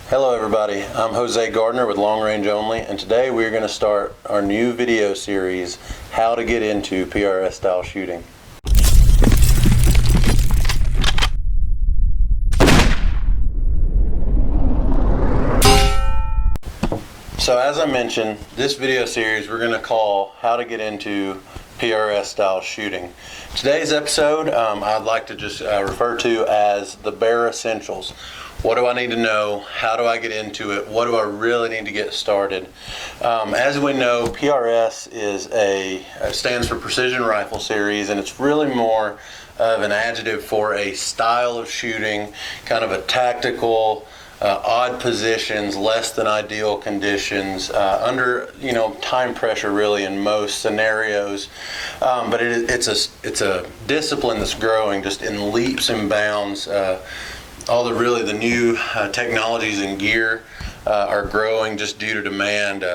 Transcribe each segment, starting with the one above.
Hello everybody, I'm Jose Gardner with Long Range Only, and today we're going to start our new video series, How to Get Into PRS Style Shooting. So as I mentioned, this video series we're going to call How to Get Into PRS Style Shooting. Today's episode I'd like to just refer to as the bare essentials. What do I need to know? How do I get into it? What do I really need to get started? As we know, PRS stands for Precision Rifle Series, and it's really more of an adjective for a style of shooting, kind of a tactical, odd positions, less than ideal conditions, under time pressure really in most scenarios. But it's a discipline that's growing just in leaps and bounds. All the new technologies and gear are growing just due to demand.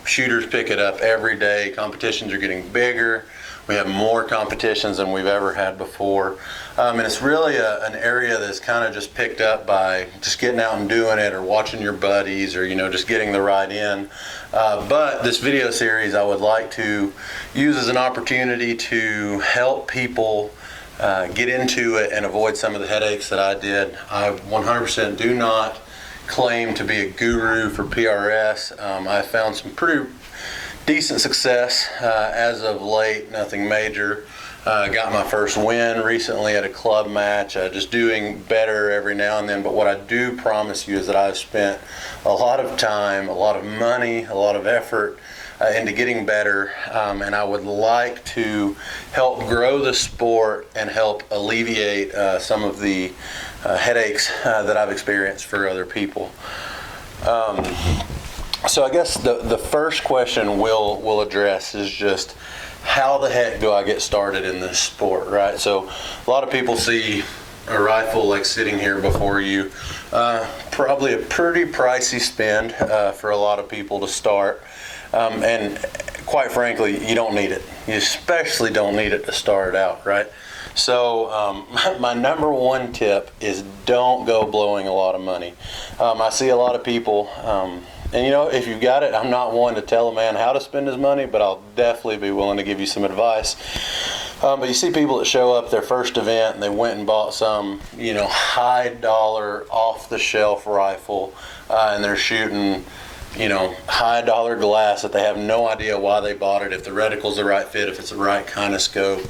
Shooters pick it up every day. Competitions are getting bigger. We have more competitions than we've ever had before. And it's really an area that's kind of just picked up by just getting out and doing it, or watching your buddies, or just getting the right in. But this video series I would like to use as an opportunity to help people get into it and avoid some of the headaches that I did. I 100% do not claim to be a guru for PRS. I found some pretty decent success as of late, nothing major. Got my first win recently at a club match, just doing better every now and then. But what I do promise you is that I've spent a lot of time, a lot of money, a lot of effort into getting better, and I would like to help grow the sport and help alleviate some of the headaches that I've experienced for other people. So I guess the first question we'll address is just, how the heck do I get started in this sport, right? So a lot of people see a rifle like sitting here before you, probably a pretty pricey spend for a lot of people to start. And quite frankly, you don't need it. You especially don't need it to start out, right? So my number one tip is don't go blowing a lot of money. I see a lot of people, and if you've got it, I'm not one to tell a man how to spend his money, but I'll definitely be willing to give you some advice. But you see people that show up their first event and they went and bought some, high dollar off the shelf rifle, and they're shooting high dollar glass that they have no idea why they bought it, if the reticle's the right fit, if it's the right kind of scope.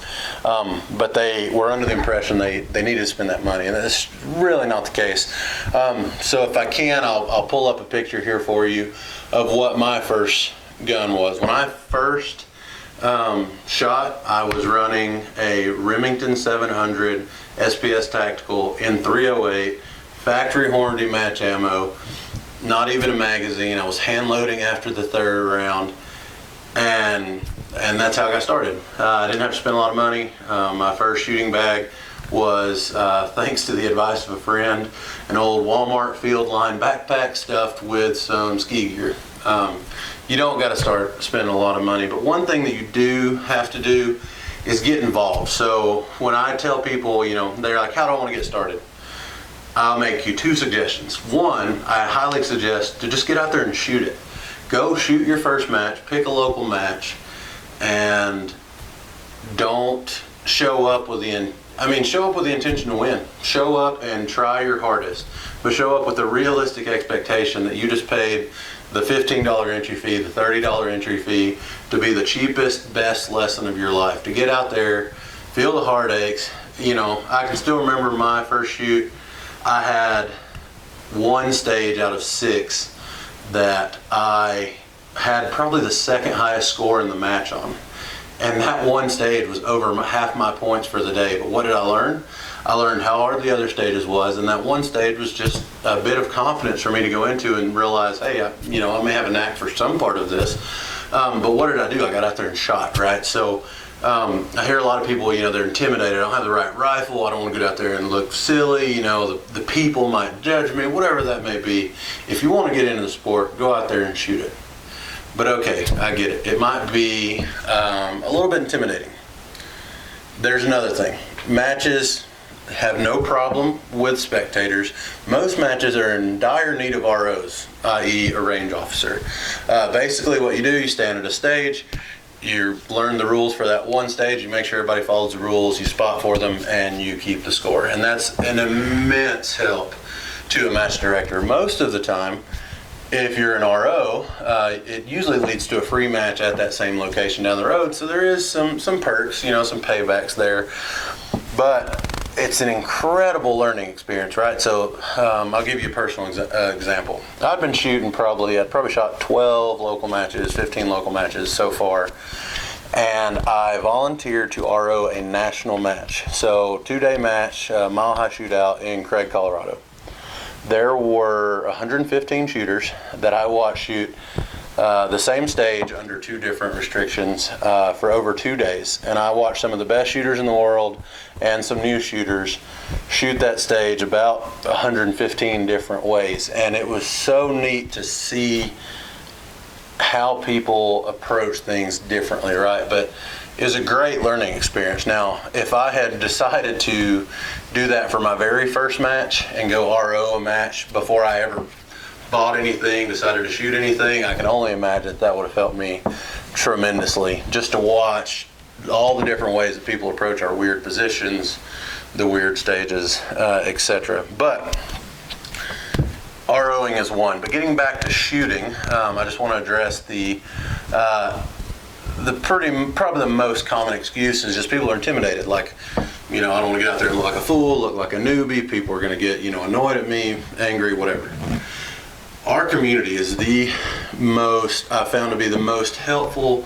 But they were under the impression they needed to spend that money, and that's really not the case. So if I can, I'll pull up a picture here for you of what my first gun was. When I first shot, I was running a Remington 700 SPS Tactical in 308, factory Hornady match ammo. Not even a magazine. I was hand loading after the third round, and that's how I got started. I didn't have to spend a lot of money. My first shooting bag was, thanks to the advice of a friend, an old Walmart Field Line backpack stuffed with some ski gear. You don't got to start spending a lot of money, but one thing that you do have to do is get involved. So when I tell people, they're like, how do I want to get started? I'll make you two suggestions. One, I highly suggest to just get out there and shoot it. Go shoot your first match, pick a local match, and don't show up with the intention to win. Show up and try your hardest, but show up with a realistic expectation that you just paid the $15 entry fee, the $30 entry fee to be the cheapest, best lesson of your life. To get out there, feel the heartaches. I can still remember my first shoot. I had one stage out of 6 that I had probably the second highest score in the match on. And that one stage was over half my points for the day. But what did I learn? I learned how hard the other stages was, and that one stage was just a bit of confidence for me to go into and realize, hey, I may have a knack for some part of this. But what did I do? I got out there and shot, right? So I hear a lot of people, they're intimidated. I don't have the right rifle. I don't want to get out there and look silly. The people might judge me, whatever that may be. If you want to get into the sport, go out there and shoot it. But okay, I get it. It might be a little bit intimidating. There's another thing. Matches, have no problem with spectators. Most matches are in dire need of ROs, i.e. a range officer. Basically what you do, you stand at a stage, you learn the rules for that one stage, you make sure everybody follows the rules, you spot for them, and you keep the score. And that's an immense help to a match director. Most of the time, if you're an RO, it usually leads to a free match at that same location down the road. So there is some perks, you know, some paybacks there. But it's an incredible learning experience, right? So I'll give you a personal example. I'd been shooting I'd probably shot 12 local matches, 15 local matches so far. And I volunteered to RO a national match. So 2-day match, Mile High Shootout in Craig, Colorado. There were 115 shooters that I watched shoot the same stage under 2 different restrictions for over 2 days. And I watched some of the best shooters in the world and some new shooters shoot that stage about 115 different ways. And it was so neat to see how people approach things differently, right? But it was a great learning experience. Now, if I had decided to do that for my very first match and go RO a match before I ever bought anything, decided to shoot anything, I can only imagine that would have helped me tremendously, just to watch all the different ways that people approach our weird positions, the weird stages, etc. But ROing is one. But getting back to shooting, I just want to address probably the most common excuse is just people are intimidated. Like, you know, I don't want to get out there and look like a fool, look like a newbie. People are going to get, you know, annoyed at me, angry, whatever. Our community is I've found to be the most helpful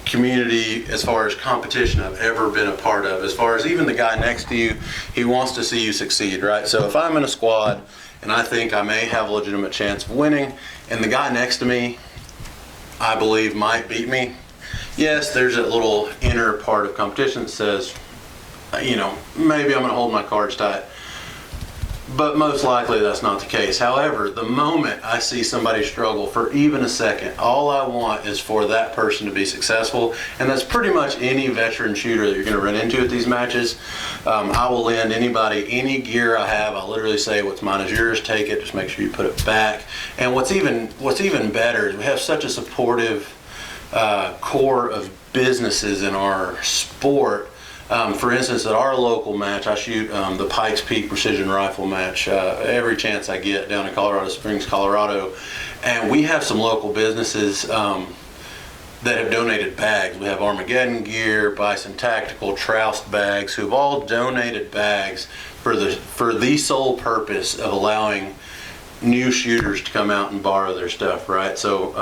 community as far as competition I've ever been a part of. As far as even the guy next to you, he wants to see you succeed, right? So if I'm in a squad and I think I may have a legitimate chance of winning, and the guy next to me, I believe, might beat me, yes, there's that little inner part of competition that says, you know, maybe I'm going to hold my cards tight. But most likely that's not the case. However, the moment I see somebody struggle for even a second, all I want is for that person to be successful. And that's pretty much any veteran shooter that you're going to run into at these matches. I will lend anybody any gear I have. I literally say, what's mine is yours, take it, just make sure you put it back. And what's even better is we have such a supportive core of businesses in our sport. For instance, at our local match, I shoot the Pikes Peak Precision Rifle match every chance I get down in Colorado Springs, Colorado. And we have some local businesses that have donated bags. We have Armageddon Gear, Bison Tactical, Trowel Bags, who have all donated bags for the sole purpose of allowing new shooters to come out and borrow their stuff, right? So,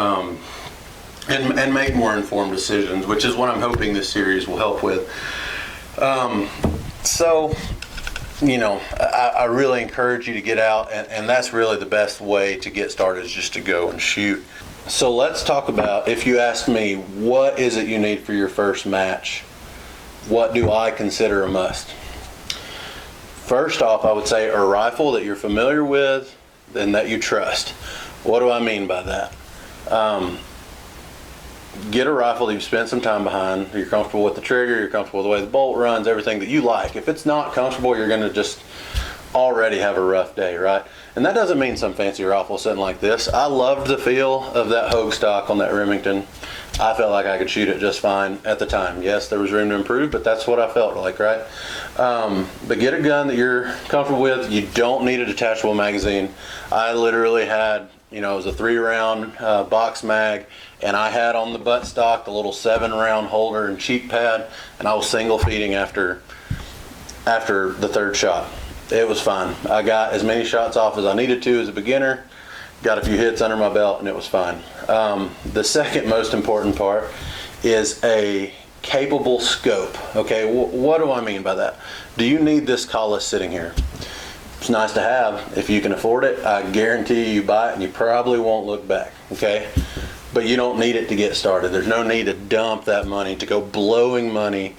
and make more informed decisions, which is what I'm hoping this series will help with. So, you know, I really encourage you to get out, and that's really the best way to get started, is just to go and shoot. So let's talk about, if you ask me, what is it you need for your first match? What do I consider a must? First off, I would say a rifle that you're familiar with and that you trust. What do I mean by that? Get a rifle that you've spent some time behind, you're comfortable with the trigger, you're comfortable with the way the bolt runs, everything that you like. If it's not comfortable, you're going to just already have a rough day, right? And that doesn't mean some fancy rifle sitting like this. I loved the feel of that Hogue stock on that Remington. I felt like I could shoot it just fine at the time. Yes, there was room to improve, but that's what I felt like, right? But get a gun that you're comfortable with. You don't need a detachable magazine. I literally had, you know, it was a 3-round box mag, and I had on the buttstock the little 7-round holder and cheek pad, and I was single feeding after the 3rd shot. It was fine. I got as many shots off as I needed to as a beginner, got a few hits under my belt, and it was fine. The second most important part is a capable scope. Okay, what do I mean by that? Do you need this callus sitting here? It's nice to have. If you can afford it, I guarantee you buy it and you probably won't look back, okay? But you don't need it to get started. There's no need to dump that money, to go blowing money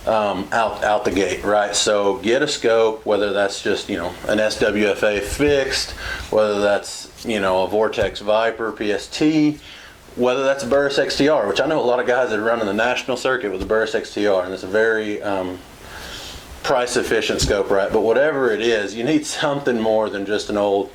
out the gate, right? So get a scope, whether that's just, you know, an SWFA fixed, whether that's, you know, a Vortex Viper PST, whether that's a Burris XTR, which I know a lot of guys that run in the national circuit with the Burris XTR, and it's a very price efficient scope, right? But whatever it is, you need something more than just an old,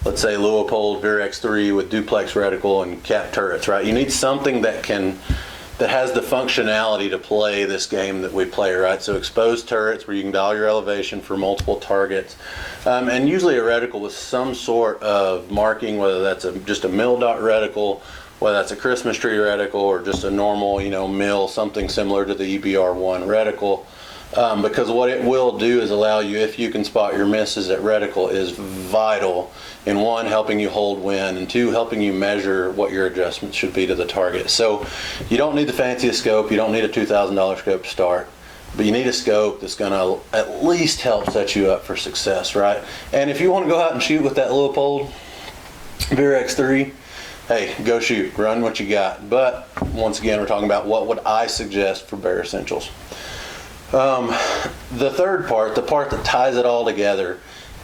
let's say, Leupold Virex3 with duplex reticle and cap turrets, right? You need something that has the functionality to play this game that we play, right? So exposed turrets where you can dial your elevation for multiple targets, and usually a reticle with some sort of marking, whether that's just a mill dot reticle, whether that's a Christmas tree reticle, or just a normal, mill, something similar to the EBR1 reticle. Because what it will do is allow you, if you can spot your misses at reticle, is vital in one, helping you hold wind, and two, helping you measure what your adjustments should be to the target. So you don't need the fanciest scope, you don't need a $2,000 scope to start, but you need a scope that's going to at least help set you up for success, right? And if you want to go out and shoot with that Leupold Virex3, hey, go shoot, run what you got. But once again, we're talking about what would I suggest for bare essentials. The third part, the part that ties it all together,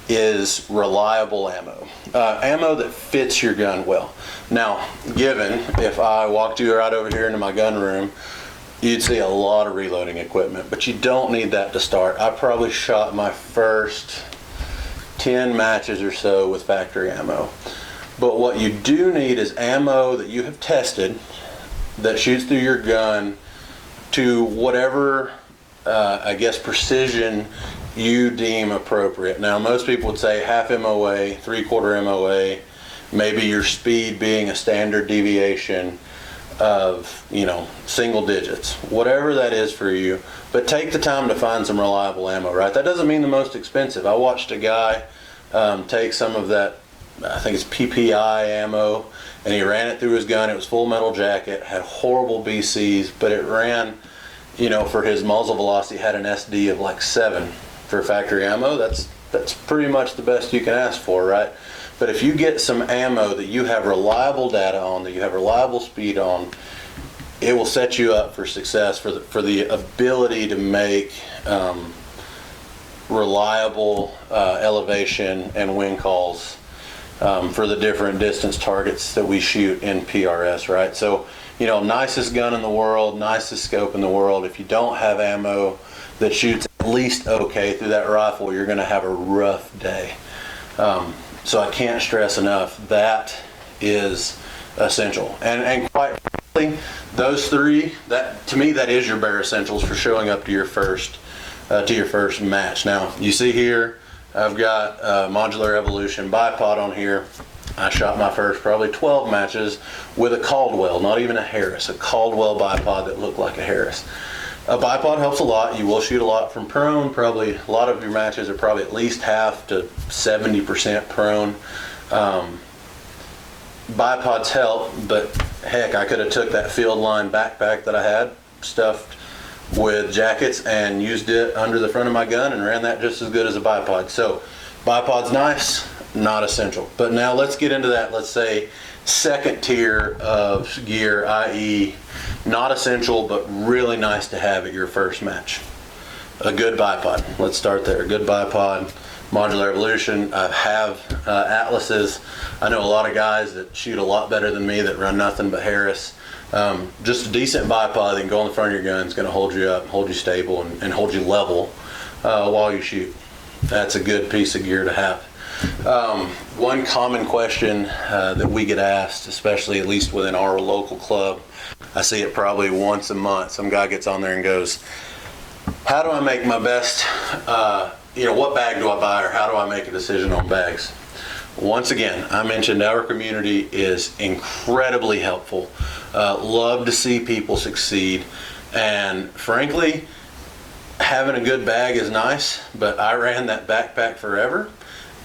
is reliable ammo. Ammo that fits your gun well. Now, given if I walked you right over here into my gun room, you'd see a lot of reloading equipment, but you don't need that to start. I probably shot my first 10 matches or so with factory ammo. But what you do need is ammo that you have tested that shoots through your gun to whatever I guess precision you deem appropriate. Now, most people would say half MOA, 3/4 MOA, maybe your speed being a standard deviation of, single digits, whatever that is for you. But take the time to find some reliable ammo, right? That doesn't mean the most expensive. I watched a guy take some of that, I think it's PPI ammo, and he ran it through his gun. It was full metal jacket, had horrible BCs, but it ran, for his muzzle velocity, had an SD of like 7 for factory ammo. That's pretty much the best you can ask for, right? But if you get some ammo that you have reliable data on, that you have reliable speed on, it will set you up for success, for the ability to make reliable elevation and wind calls for the different distance targets that we shoot in PRS, right? So, nicest gun in the world, nicest scope in the world. If you don't have ammo that shoots at least okay through that rifle, you're going to have a rough day. So I can't stress enough, that is essential. And quite frankly, those three, to me, that is your bare essentials for showing up to your first match. Now, you see here, I've got Modular Evolution bipod on here. I shot my first probably 12 matches with a Caldwell, not even a Harris, a Caldwell bipod that looked like a Harris. A bipod helps a lot. You will shoot a lot from prone. Probably a lot of your matches are probably at least half to 70% prone. Bipods help, but heck, I could have took that field line backpack that I had, stuffed with jackets, and used it under the front of my gun and ran that just as good as a bipod. So bipod's nice, not essential. But now let's get into that, let's say, second tier of gear, i.e. not essential, but really nice to have at your first match. A good bipod. Let's start there. A good bipod, Modular Evolution. I have Atlases. I know a lot of guys that shoot a lot better than me that run nothing but Harris. Just a decent bipod that can go on the front of your gun is going to hold you up, hold you stable, and hold you level while you shoot. That's a good piece of gear to have. One common question that we get asked, especially at least within our local club, I see it probably once a month. Some guy gets on there and goes, how do I make my best, what bag do I buy, or how do I make a decision on bags? Once again, I mentioned our community is incredibly helpful. Love to see people succeed. And frankly, having a good bag is nice, but I ran that backpack forever.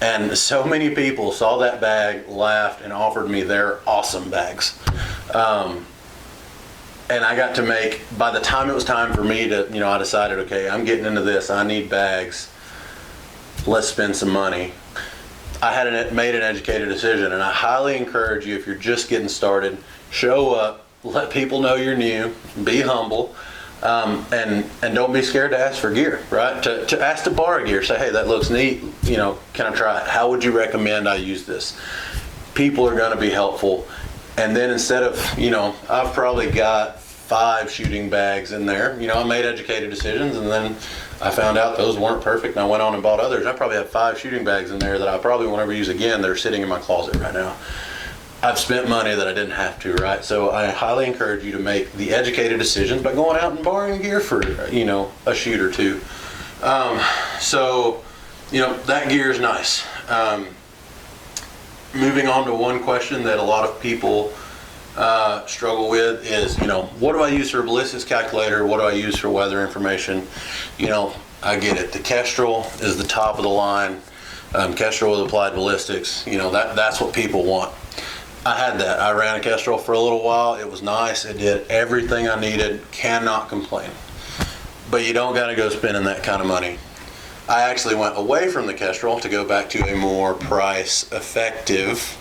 And so many people saw that bag, laughed, and offered me their awesome bags. And I got to make, by the time it was time for me to, I decided, okay, I'm getting into this. I need bags. Let's spend some money. I had made an educated decision, and I highly encourage you, if you're just getting started, show up, let people know you're new, be humble. And don't be scared to ask for gear, right? To ask to borrow gear. Say, hey, that looks neat. Can I try it? How would you recommend I use this? People are going to be helpful. And then instead of, I've probably got 5 shooting bags in there. I made educated decisions, and then I found out those weren't perfect, and I went on and bought others. I probably have 5 shooting bags in there that I probably won't ever use again that are sitting in my closet right now. I've spent money that I didn't have to, right? So I highly encourage you to make the educated decisions by going out and borrowing gear for, a shoot or two. So, that gear is nice. Moving on to one question that a lot of people struggle with is, what do I use for a ballistics calculator? What do I use for weather information? I get it. The Kestrel is the top of the line. Kestrel with applied ballistics. That's what people want. I had that. I ran a Kestrel for a little while. It was nice. It did everything I needed. Cannot complain. But you don't got to go spending that kind of money. I actually went away from the Kestrel to go back to a more price-effective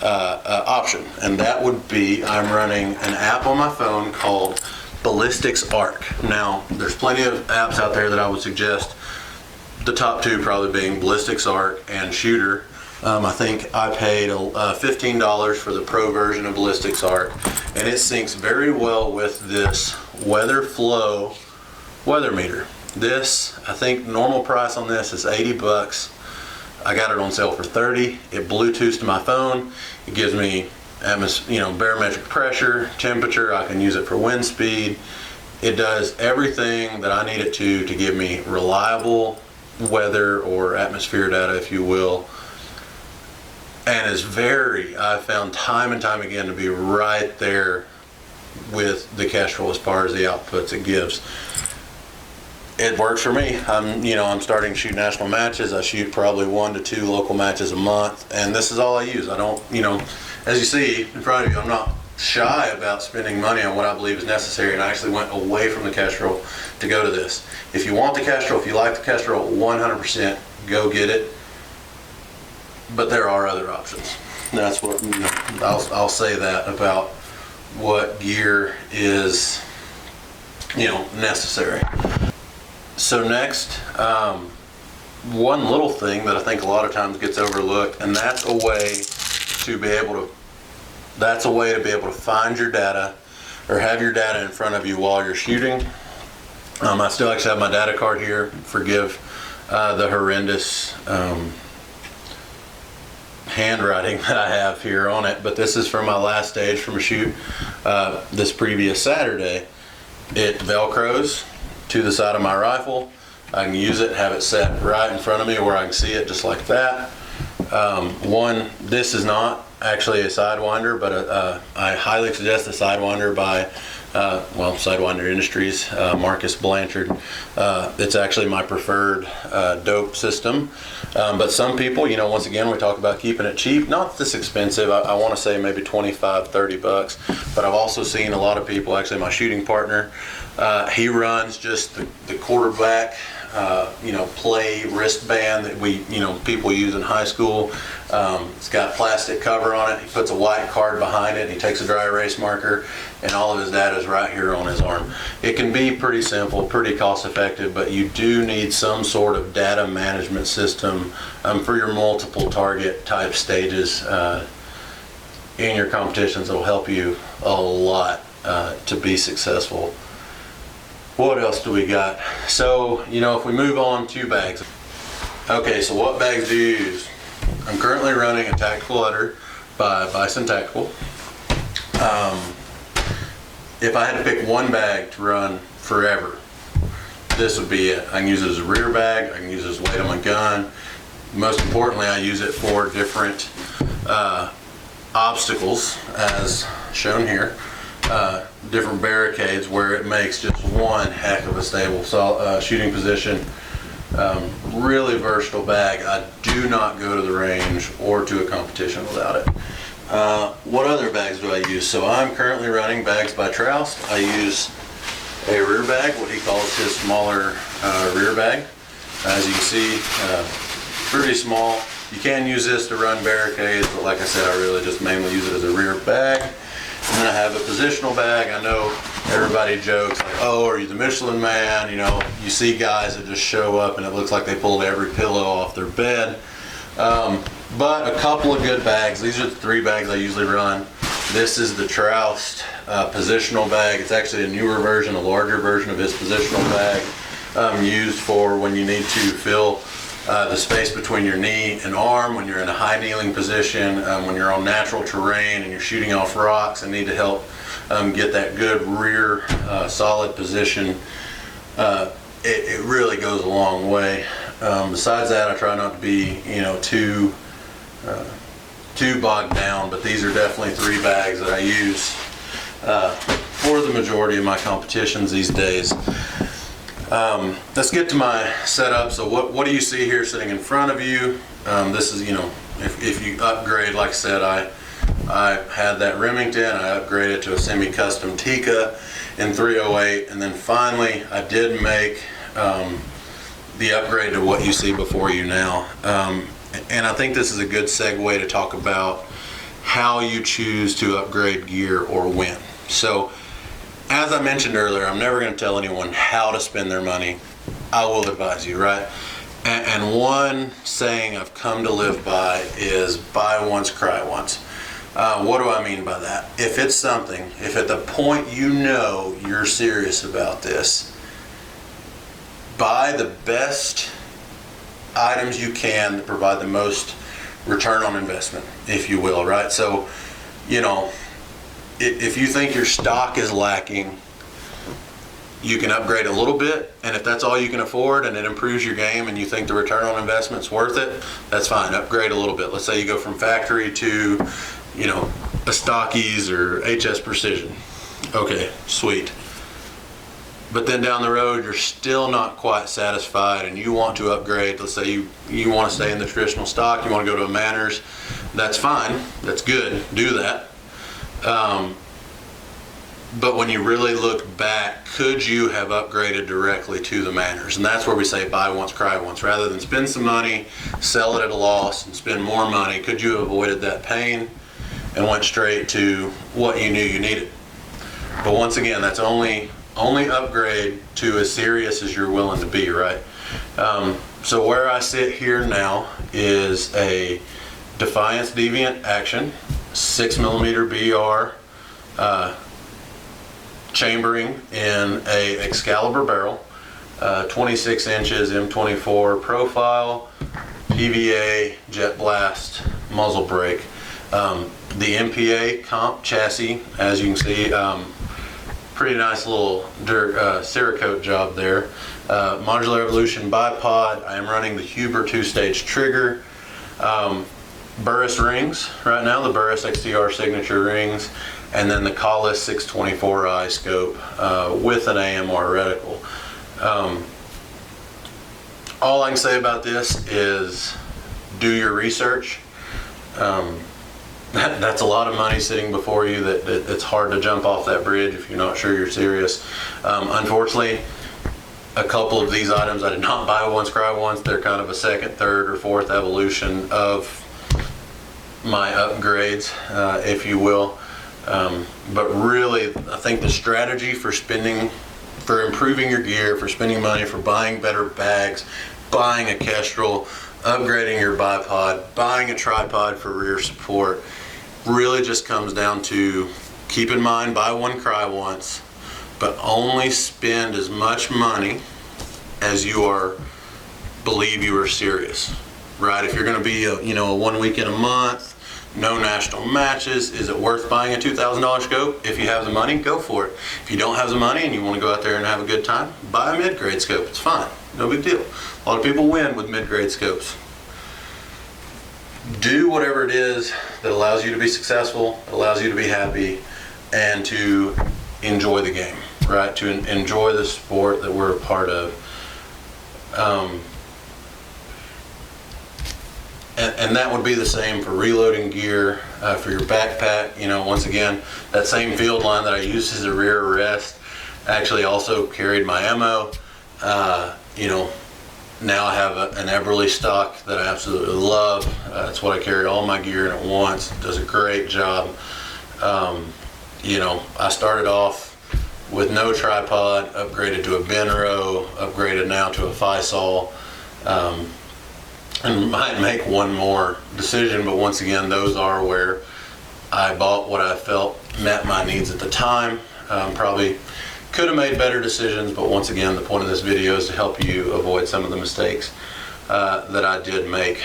option, and that would be I'm running an app on my phone called Ballistics Arc. Now, there's plenty of apps out there that I would suggest. The top 2 probably being Ballistics Arc and Shooter. I think I paid $15 for the pro version of Ballistics Arc, and it syncs very well with this Weather Flow weather meter. This, I think normal price on this is $80. I got it on sale for $30. It Bluetooths to my phone. It gives me barometric pressure, temperature. I can use it for wind speed. It does everything that I need it to give me reliable weather or atmosphere data, if you will. And I found time and time again to be right there with the Kestrel as far as the outputs it gives. It works for me. I'm starting to shoot national matches. I shoot probably 1 to 2 local matches a month, and this is all I use. I don't, as you see in front of you, I'm not shy about spending money on what I believe is necessary, and I actually went away from the Kestrel to go to this. If you want the Kestrel, if you like the Kestrel, 100% go get it. But there are other options. That's what I'll say that about what gear is necessary. So next, one little thing that I think a lot of times gets overlooked, and that's a way to be able to find your data or have your data in front of you while you're shooting. I still actually have my data card here. Forgive the horrendous handwriting that I have here on it, but this is from my last stage from a shoot this previous Saturday. It velcros to the side of my rifle. I can use it, have it set right in front of me where I can see it just like that. This is not actually a Sidewinder, but I highly suggest the Sidewinder by Sidewinder Industries, Marcus Blanchard. It's actually my preferred dope system. But some people, once again, we talk about keeping it cheap, not this expensive. I want to say maybe $25-30, but I've also seen a lot of people, actually my shooting partner, he runs just the quarterback play wristband that people use in high school. It's got plastic cover on it. He puts a white card behind it. He takes a dry erase marker, and all of his data is right here on his arm. It can be pretty simple, pretty cost effective, but you do need some sort of data management system for your multiple target type stages in your competitions. That'll help you a lot to be successful. What else do we got? So, if we move on to bags. Okay, so what bags do you use? I'm currently running a tactical letter by Bison Tactical. If I had to pick one bag to run forever, this would be it. I can use it as a rear bag. I can use it as weight on my gun. Most importantly, I use it for different obstacles, as shown here. Different barricades where it makes just one heck of a stable shooting position. Really versatile bag. I do not go to the range or to a competition without it. What other bags do I use? So I'm currently running bags by Trowel. I use a rear bag, what he calls his smaller rear bag. As you can see, pretty small. You can use this to run barricades, but like I said, I really just mainly use it as a rear bag. And then I have a positional bag. I know everybody jokes like, oh, are you the Michelin Man? You see guys that just show up and it looks like they pulled every pillow off their bed. But a couple of good bags. These are the 3 bags I usually run. This is the Trowel positional bag. It's actually a newer version, a larger version of his positional bag. used for when you need to fill the space between your knee and arm, when you're in a high kneeling position, when you're on natural terrain and you're shooting off rocks and need to help get that good rear solid position. It really goes a long way. Besides that, I try not to be, too bogged down, but these are definitely 3 bags that I use for the majority of my competitions these days. Let's get to my setup. So what do you see here sitting in front of you? This is, if you upgrade, like I said, I had that Remington, I upgraded to a semi-custom Tikka in 308, and then finally I did make the upgrade to what you see before you now. And I think this is a good segue to talk about how you choose to upgrade gear or when. So, as I mentioned earlier, I'm never going to tell anyone how to spend their money. I will advise you, right? And one saying I've come to live by is buy once, cry once. What do I mean by that? If it's something, if at the point you're serious about this, buy the best items you can to provide the most return on investment, if you will, right? So, if you think your stock is lacking, you can upgrade a little bit, and if that's all you can afford and it improves your game and you think the return on investment's worth it, that's fine, upgrade a little bit. Let's say you go from factory to, a Stockies or HS Precision. Okay, sweet. But then down the road, you're still not quite satisfied and you want to upgrade. Let's say you want to stay in the traditional stock, you want to go to a Manners. That's fine, that's good, do that. But when you really look back, could you have upgraded directly to the Manners? And that's where we say buy once, cry once. Rather than spend some money, sell it at a loss, and spend more money, could you have avoided that pain and went straight to what you knew you needed? But once again, that's only upgrade to as serious as you're willing to be, right? So where I sit here now is a Defiance Deviant Action 6mm BR chambering in a Excalibur barrel, 26 inches M24 profile, PVA Jet Blast muzzle brake. The MPA comp chassis, as you can see, pretty nice little Cerakote job there. Modular Evolution bipod. I am running the Huber 2-stage trigger. Burris rings right now, the Burris XTR signature rings, and then the Collis 624i scope with an AMR reticle. All I can say about this is do your research. That's a lot of money sitting before you that it's hard to jump off that bridge if you're not sure you're serious. Unfortunately, a couple of these items I did not buy once, cry once. They're kind of a second, third, or fourth evolution of my upgrades, if you will. But really, I think the strategy for improving your gear, for spending money, for buying better bags, buying a Kestrel, upgrading your bipod, buying a tripod for rear support, really just comes down to, keep in mind, buy one, cry once, but only spend as much money as you believe you are serious, right? If you're going to be a 1 week in a month, no national matches, is it worth buying a $2,000 scope? If you have the money, go for it. If you don't have the money and you want to go out there and have a good time, buy a mid-grade scope. It's fine, no big deal. A lot of people win with mid-grade scopes. Do whatever it is that allows you to be successful, allows you to be happy, and to enjoy the game, right? To enjoy the sport that we're a part of. And that would be the same for reloading gear, for your backpack. Once again, that same field line that I used as a rear arrest actually also carried my ammo. Now I have an Eberly stock that I absolutely love. That's what I carry all my gear in at once. It does a great job. I started off with no tripod, upgraded to a Benro, upgraded now to a Fisol, and might make one more decision, but once again, those are where I bought what I felt met my needs at the time. Probably Could have made better decisions, but once again, the point of this video is to help you avoid some of the mistakes that I did make.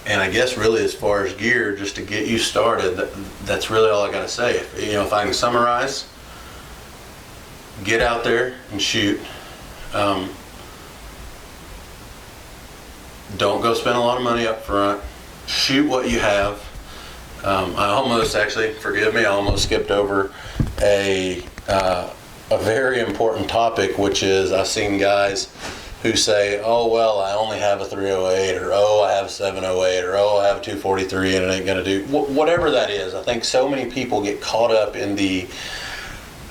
And I guess really as far as gear, just to get you started, that's really all I gotta say. If I can summarize, get out there and shoot. Don't go spend a lot of money up front. Shoot what you have. I almost, actually, forgive me, I almost skipped over a very important topic, which is I've seen guys who say, oh, well, I only have a 308, or oh, I have a 708, or oh, I have a 243 and it ain't gonna do, whatever that is. I think so many people get caught up in the,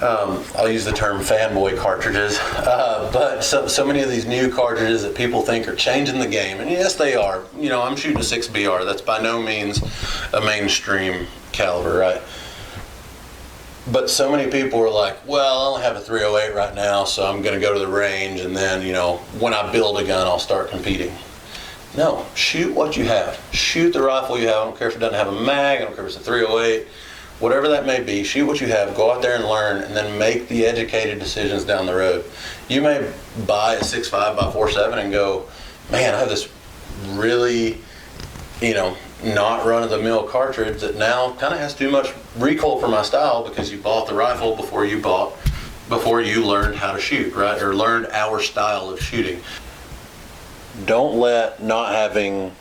I'll use the term fanboy cartridges, but so many of these new cartridges that people think are changing the game, and yes, they are. I'm shooting a 6BR. That's by no means a mainstream caliber, right? But so many people are like, well, I only have a 308 right now, so I'm going to go to the range, and then, when I build a gun, I'll start competing. No, shoot what you have. Shoot the rifle you have. I don't care if it doesn't have a mag. I don't care if it's a 308. Whatever that may be, shoot what you have, go out there and learn, and then make the educated decisions down the road. You may buy a 6.5 by 4.7 and go, man, I have this really, not run-of-the-mill cartridge that now kind of has too much recoil for my style because you bought the rifle before you learned how to shoot, right? Or learned our style of shooting. Don't let not having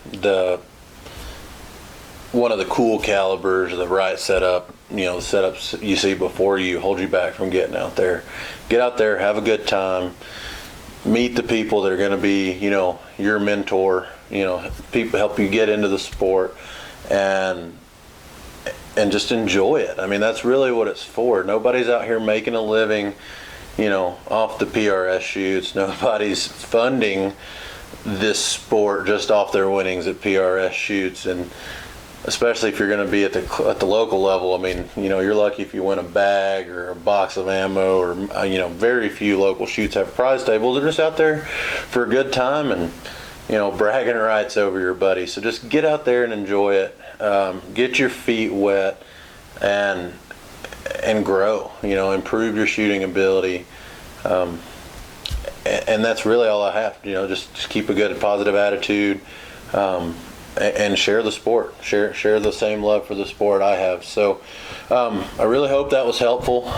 one of the cool calibers, the right setup, the setups you see before you hold you back from getting out there. Get out there, have a good time, meet the people that are going to be, your mentor, people help you get into the sport, and just enjoy it. I mean, that's really what it's for. Nobody's out here making a living, off the PRS shoots. Nobody's funding this sport just off their winnings at PRS shoots, and especially if you're going to be at the local level. I mean, you're lucky if you win a bag or a box of ammo, or very few local shoots have prize tables. They're just out there for a good time and bragging rights over your buddy. So just get out there and enjoy it. Get your feet wet and grow. Improve your shooting ability. And that's really all I have. Just keep a good positive attitude. And share the sport, share the same love for the sport I have. So I really hope that was helpful.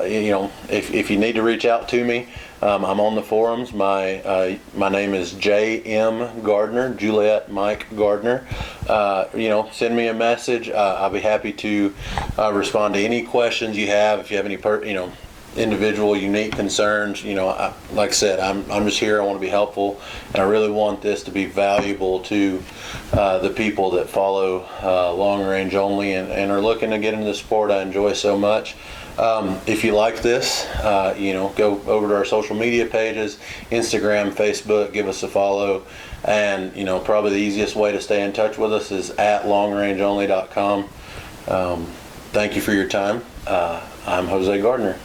If you need to reach out to me, I'm on the forums. My name is J.M. Gardner, Juliet Mike Gardner. Send me a message. I'll be happy to respond to any questions you have. If you have any individual unique concerns, like I said, I'm just here. I want to be helpful, and I really want this to be valuable to the people that follow long range only and are looking to get into the sport I enjoy so much. If you like this, go over to our social media pages, Instagram, Facebook, give us a follow, and probably the easiest way to stay in touch with us is at longrangeonly.com. Thank you for your time. I'm Jose Gardner.